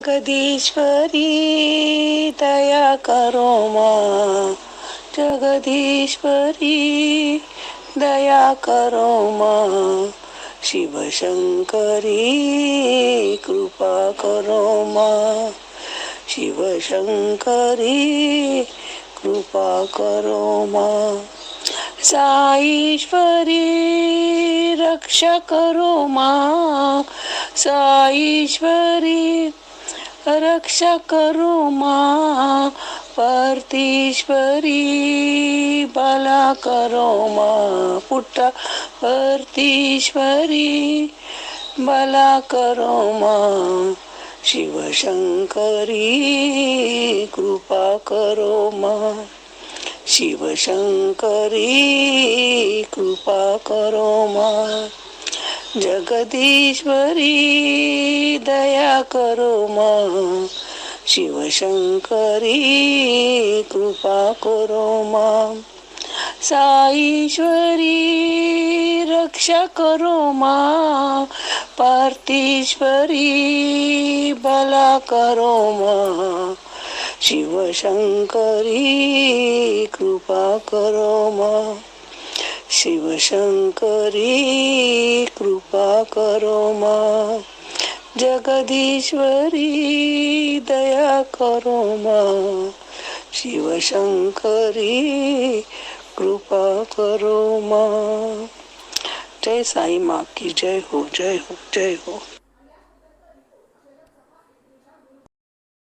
जगदीश्वरी दया करो माँ, जगदीश्वरी दया करो माँ, शिव शंकरी कृपा करो माँ, शिव शंकरी कृपा करो माँ, साईश्वरी रक्षा करो माँ, साईश्वरी रक्षा करो माँ, परतीश्वरी भला करो माँ, पुट्टा परतीश्वरी भला करो माँ, शिव शंकरी कृपा करो माँ, शिव शंकरी कृपा करो माँ, जगदीश्वरी दया करो माँ, शिव शंकरी कृपा करो माँ, साईश्वरी रक्षा करो माँ, पार्थीश्वरी भला करो माँ, शिव शंकरी कृपा करो माँ, शिव शंकरी कृपा करो माँ, जगदीश्वरी दया करो माँ, शिव शंकरी कृपा करो माँ. जय साई माँ की जय हो, जय हो, जय हो.